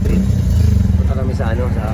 Street. Punta kami sa ano, sa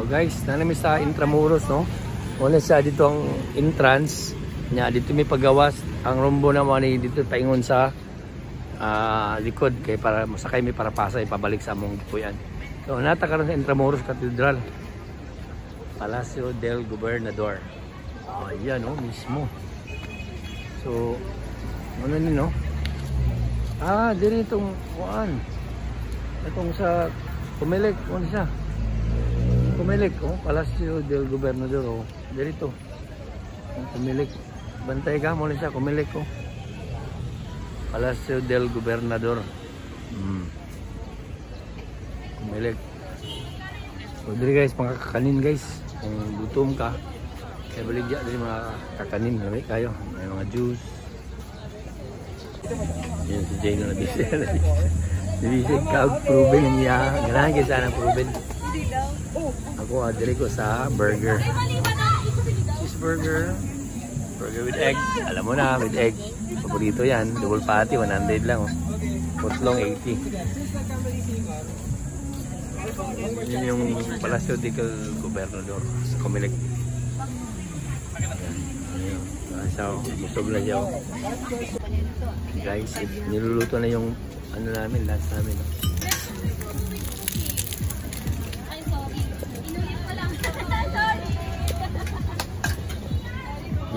guys, nanami sa Intramuros, no? Wala siya dito ang entrance niya, dito may pagawas. Ang rumbo naman ay dito paingon sa likod kay para masakay may para pasa ipabalik sa among puyan. So nata karon sa Intramuros Cathedral, Palacio del Gobernador. Ayan, no, mismo. So ano ni, no? Diri itong kuan. Itong sa Comelec, ano siya? Comelec, Palacio del Gobernador, dito. Comelec. Bantay ka mo siya, Comelec, Palacio del Gobernador. Comelec. So, dito guys, mga kakanin guys. Kung gutom ka, kaya baligya dito mga kakanin. May kayo, may mga juice. Yan si Jay na nabisi. Nabisi ka, proven niya. Ganahan kayo sana proven. Ako adiri ko sa burger. Cheeseburger. Burger with egg. Alam mo na, with egg. Paborito yan. Double patty, 100 lang. Putlong 80. Yun yung Palacio del Gobernador sa Comelec. Busog na siya. Guys, niluluto na yung ano namin, lunch namin.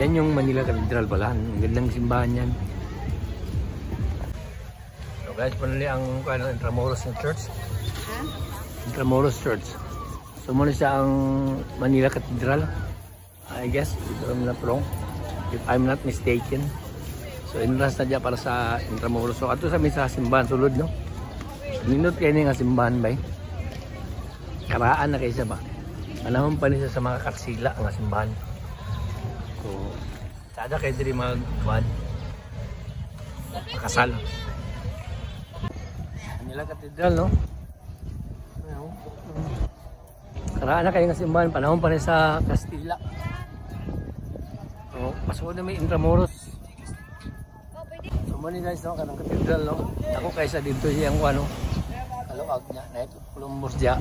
Yan yung Manila Cathedral pala. Ang gandang simbahan yan. So guys, panali ang Intramuros na church. Intramuros Church. So muna siya ang Manila Cathedral. I guess, if I'm not mistaken. So inras na dyan para sa Intramuros. So ato sa may sa simbahan sulod, no? Nindot kayo nga simbahan ba? Karaan na kayo siya ba? Anamon pa niya sa mga karsila ang simbahan. So, sada kayo diri mag-quad. Makasal. Manila Cathedral, no? Karaan na kayo nga simbahan. Panahon pa rin sa Castilla. So, pasok na may Intramuros. So, mani guys, no? Kanang Cathedral, no? Ako kaysa dito siyang ano, kaluag niya. Na ito, Columbus diya.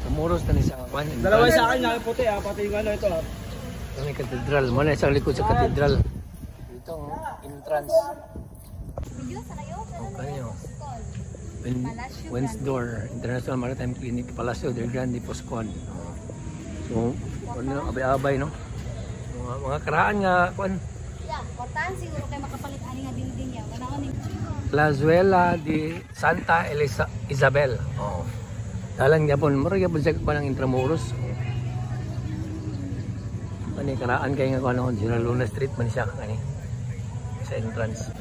So, Intramuros na ni sa kwan. Dalawa sa akin na puti pati yung ano ito Ito may katedral. Muna isang likod sa katedral. Dito ang entrance. Kanyo. Windsor International Maritime Clinic, Palacio del Grande, Poscon. So, ano, abay-abay, no? Mga karaan nga, kwan. Portahan siguro kayo makapalit ani nga building yan. Wala ko ning Plazuela de Santa Isabel. Oh. Dalan gyapon, mura gyapon sa pa ng Intramuros. Ani karaan kay nga kuno General Luna Street man siya kani sa entrance.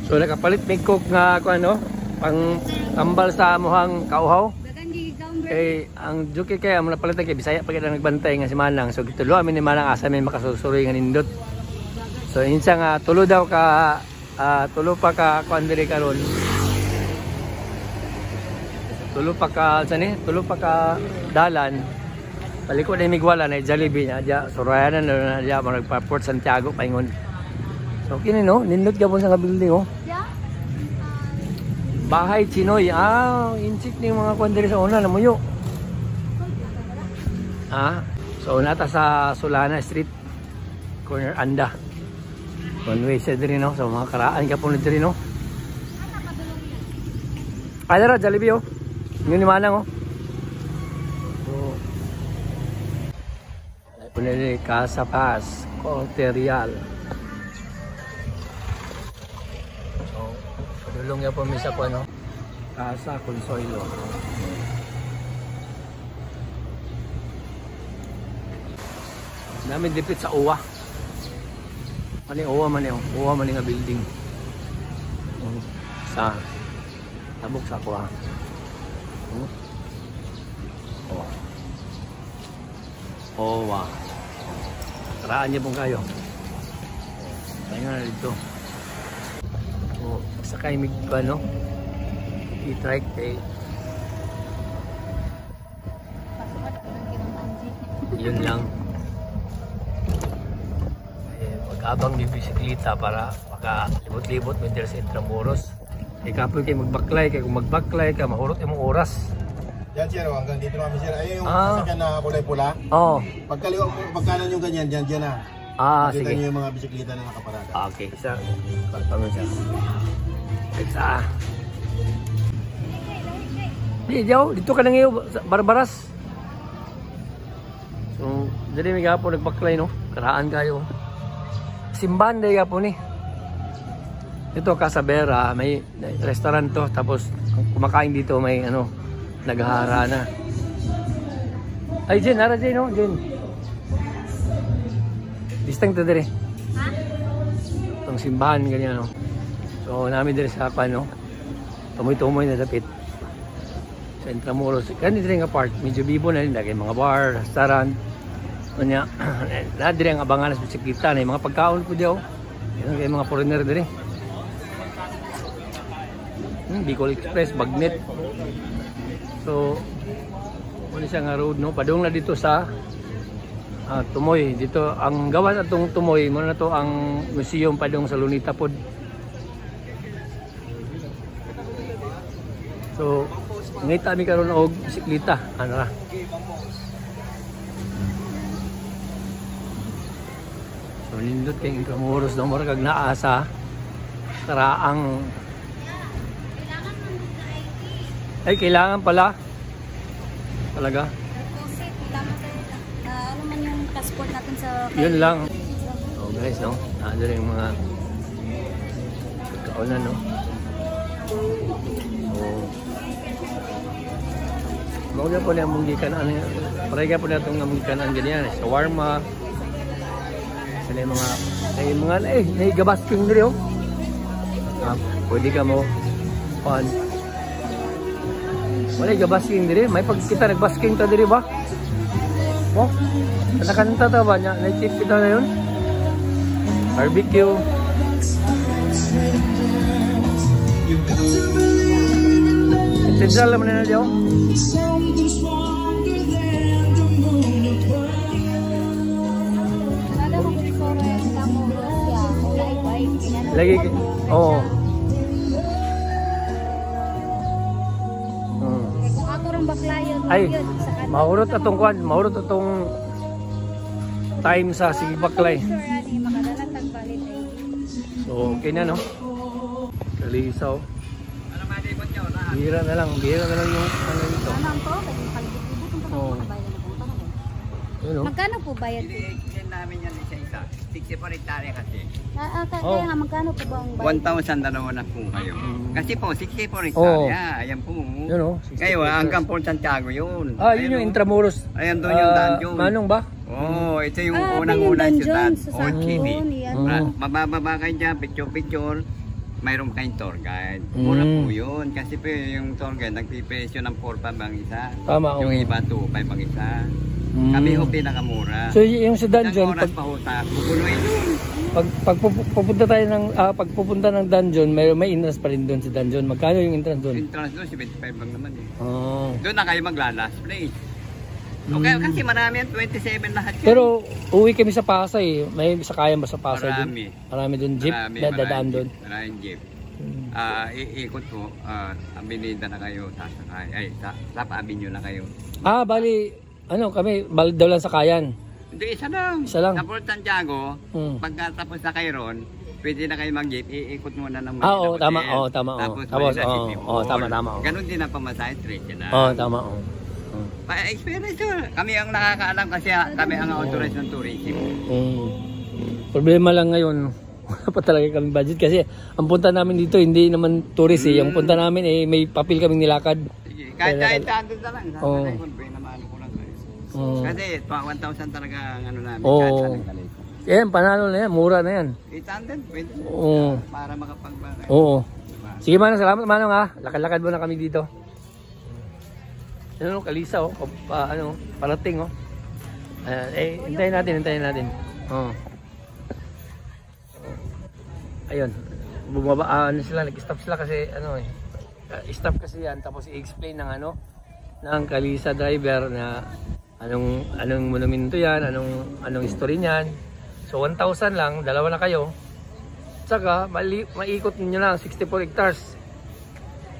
So nakapalit may cook nga kuno pang tambal sa amuhang kauhaw. dagan gi ground Eh ang joke kay amo napalit kay Bisaya pag nagbantay nga si Manang. So gitulo amin ni Manang asa may makasusuroy nga nindot. So insa nga tulo daw ka tulo pa ka kuan diri karon. Tulo pa ka dalan. Palikod na migwala na Jollibee na dia Surayanan na dia magpa-Port Santiago paingon. So kini no, nindot gyapon sa building oh. yeah. Bahay Chinoy. Inchik ni mga kuan diri sa una namuyo. So nata sa Solana Street corner Anda. One way sa diri no. So mga karaan gyapon diri no. Ay dara Jollibee oh. Yun ni Manang oh. Punili Casa Paz, Corterial. So, padulong niya po misa po ano, Casa Consuelo. Namin dipit sa UWA. Mani UWA man yung, UWA man yung building. Sa tabok sa ako ha. Wow. Karaan niya pong kayo. Tayo nga na dito. Sakay mig pa no? I-trike kay yun lang. Mag-abang yung bisikleta para maka-libot-libot mo sa Intramuros. Kapoy kayo magbaklay. Kaya kung magbaklay ka, mahurot yung oras. Yan sir, hanggang dito namin sir. Ayun yung sasakyan na kulay pula. Oo. Pagkaliwa mo, pagkanan yung ganyan, dyan na. Makita Sige. nyo yung mga bisikleta na nakaparada. Okay, isa. Kalpangin siya. Isa. Dito ka na ngayon, Barbaras. So, dali may gapo nagpaklay, no? Karaan kayo. Simbahan day gapo ni. Ito, Casabera, may restaurant to. Tapos, kumakain dito, may ano, naghahara na. Ay, Jen, hara Jen, no? Jen. Distang to dire. Ha? Itong simbahan, ganyan, no? So, namin dire sa pan, no? Tumoy-tumoy na dapit. Sa Intramuros. Ganyan dire nga park. Medyo bibo na rin. Lagi mga bar, restaurant. Kanya, lahat dire ang abangan sa bisikleta na mga pagkaon po diyo. Yan kayo mga foreigner dire. Bicol Express, Bagnet. So, muna siya nga road, no? Padung na dito sa Tumoy. Dito, ang gawas atong Tumoy, muna na to ang museum padung sa Lunita Pod. So, ngita mi karon og bisikleta, ano ra? So, nindot kay Intramuros daw mura kag naa sa karaang. Ay, kailangan pala. Talaga? Kasi kailangan ano man yung passport natin sa Yun lang. Oh guys, no? Nandun yung mga pagkaunan, no? Oh. Mga po na yung munggikan. Parega po na itong munggikan. Ganyan. Shawarma. Sila yung mga gabasking nyo. Pwede ka mo. Pan. Wala gabasking diri, may pagkita nagbasking ta diri ba? Oh, nakanta ta ba nya? Naitip kita na yun? Barbecue. Katedral naman na diyo. Lagi, oh. Kung ako rin baklayon, Ay. yun, sa Maurot atong kwan, maurot atong time sa Sigibaklay. Sure, ani, makadala tagbalit ay. So, okay na, no? Kalisaw. Bihira na lang yung ano dito. Ano ang to? Kasi palibot-libot ang Oo. pagkakabayad na kung tanong. Yun, no? Magkano po bayad? Extend namin yan isa-isa. 60 pa rin tayo kasi. Kaya nga, magkano po ba ang bayad? 1,000 dalawa na po kayo. Kasi po, 60 po rin Oo. tayo. Ayan po. Yun, no? Ngayon, hanggang po Santiago yun. Ah, yun yung Intramuros. Ayan doon yung dungeon. Manong ba? Oo, ito yung Ah, unang-unang yung siyudad. dungeon sa Old City. Santiago, yan. Mabababa kayo dyan, picture-picture. Mayroon kayong tour guide. Mura po yun. Kasi po yung tour guide, nagpipresyo ng 4,500 ang isa. Tama, Yung oo. iba 2,500 ang isa. Kami ho pinakamura. So, yung sa dungeon, Isang oras pa ho sa pupunuin yun. pag pupunta tayo ng pagpupunta ng dungeon, may entrance pa rin doon sa dungeon. Magkano yung entrance doon? Entrance doon, 75 lang naman eh. Oh. Doon na kayo magla-last place. Okay, kasi marami yan, 27 lahat yan. Pero uwi kami sa Pasay. May sakayan ba sa Pasay doon? Marami. Marami doon jeep, dadaan doon. Maraming jeep. Iikot po, Avenida na kayo, sasakay. Ay, Sap Avenue na kayo. Ah, bali, ano kami, bali daw lang sakayan. Hindi, isa lang. Isa lang. Sa Port Santiago, pagkatapos na kayo ron, pwede na kayo mag-jeep, iikot muna ng Manila Oo, tama, Hotel. oo, tama, oo. Tapos, Tapos, Manila City oo, Hall. tama, oo. Ganon din ang pamasahe, straight yun na. Oo, tama, oo. Experience yun. Kami ang nakakaalam kasi kami ang authorized ng tourism. Problema lang ngayon, wala pa talaga kami budget kasi ang punta namin dito hindi naman tourist eh. Yung punta namin eh may papel kaming nilakad. Sige, kahit andun na lang. Oo. Sasakay ko, naman ko lang kayo. Kasi 1,000 talaga ang ano namin. Oo. Kahit saan ang galing. Yan, panalo na yan, mura na yan. 800, pwede. Oo. Para makapagbakay. Oo. Diba? Sige Manong, salamat Manong ha. Lakad-lakad mo na kami dito. Ano, Kalisa oh. Parating oh. Hintayin natin. Oh. Ayun. Bumaba, nag-stop sila kasi stop kasi yan. Tapos i-explain ng ng Kalisa driver na anong monumento yan, anong history niyan. So 1,000 lang, dalawa na kayo. Saka maikot niyo lang 64 hectares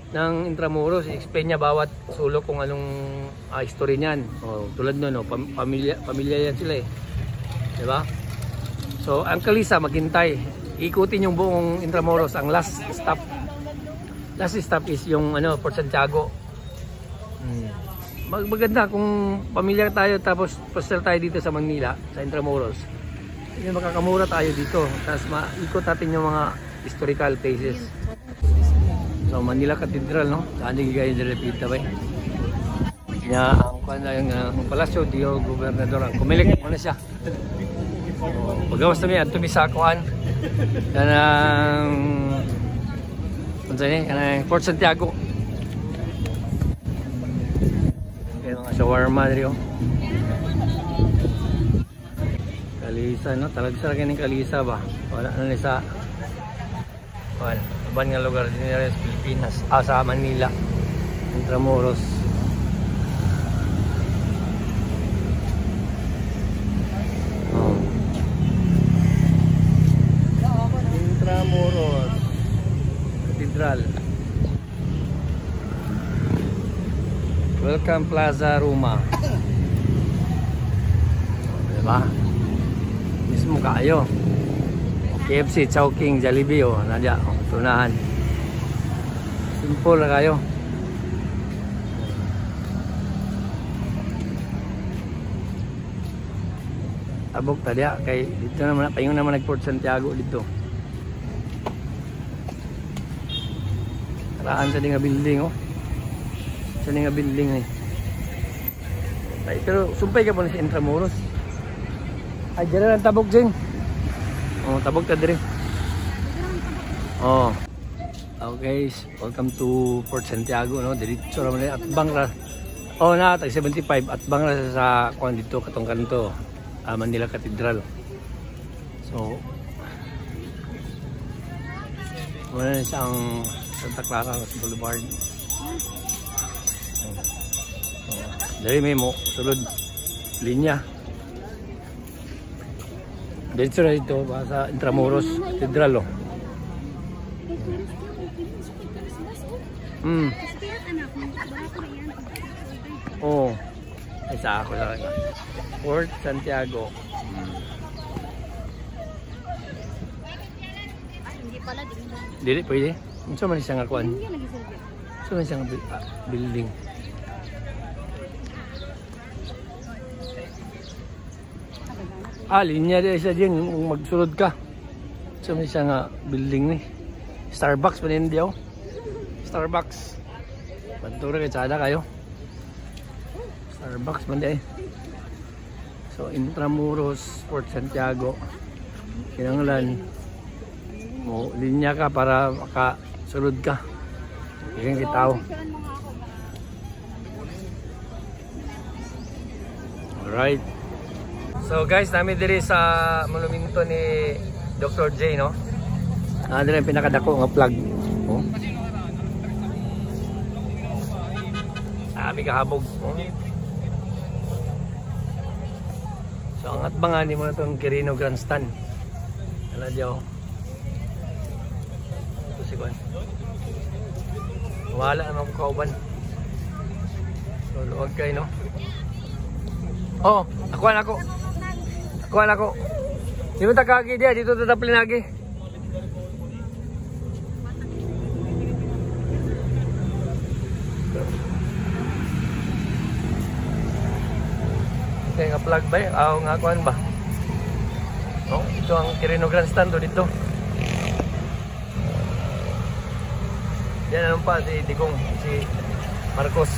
ng Intramuros. I-explain niya bawat sulok kung anong history niyan. Tulad nun, pamilya yan sila eh. Diba? So ang Kalisa maghintay. Ikutin yung buong Intramuros. Ang last stop is yung Port Santiago. Maganda kung pamilyar tayo tapos postal tayo dito sa Manila, sa Intramuros. Hindi makakamura tayo dito. Tapos maikot natin yung mga historical places. So Manila Cathedral, no? Saan yung gaya de Repita ba? Niya ang palasyo, Dio Gobernador. Kumilik mo na siya. So, pagawas namin at tumisakuan. Kanang Port Santiago. Okay, mga shawarma dito. Kalisa, no? Talagsara ka ng Kalisa ba? Wala na sa Aban nga lugar din nila sa Pilipinas. Sa Manila. Intramuros. Intramuros Cathedral. Welcome Plaza Roma. Diba? Mismo kayo. KFC, Chowking, Jollibee, nadya, tunahan. Simple na kayo. Tabok tadya, kay dito naman, payong naman nag-Port Santiago dito. Karaan sa nga building, oh. Sa nga building, eh. Ay, pero sumpay ka po na sa Intramuros. Ay, dyan lang tabok, Jing. Oh, tabog ta dire. Oh. Okay, welcome to Port Santiago, no? Diretso ra man at bangra. Oh, na tag 75 at bangra sa kuan dito katong kanto. Manila Cathedral. So wala siyang Santa Clara Boulevard. Dari mo sulod linya. Dito na dito sa Intramuros Cathedral, oh. Oh. Isa ako lang. Fort Santiago. Hindi pala, di mo. Dili, pwede. Ano man siya nga kuan? Hindi lagi silbi. Ano man siya nga building? Linya din siya dyan. Kung magsulod ka. Ano man siya nga building ni. Starbucks pa rin diyaw. Starbucks. Pantura kay Tsada kayo. Starbucks man di eh. So, Intramuros, Fort Santiago. Kinanglan. Mo, linya ka para makasulod ka. Ikan kitaw. Alright. So guys, namin diri sa monumento ni Dr. J, no? Diri ang pinakadako nga plug. Oh. Sabi kahabog. Oh. So ang atbangan mo na itong Quirino Grandstand. Ano diyo? Ito si Juan. Wala naman kauban. So luwag kayo, no? Oh, akuan ako. Akuan ako. Di mo takagi dia, dito tataplin lagi. Okay, nga plug ba? Nga akuan ba? No, ito ang Quirino Grandstand to dito. Yan ano pa, si Digong, si Marcos.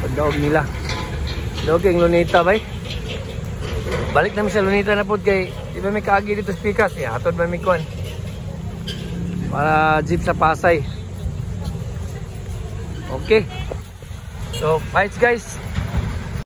Pagdaog nila. Daog kayong Lunita ba? Balik namin sa Lunita na po kay di ba may kaagi dito speakers? Hatod ba may kuan? Para jeep sa Pasay. Okay. So, fights guys.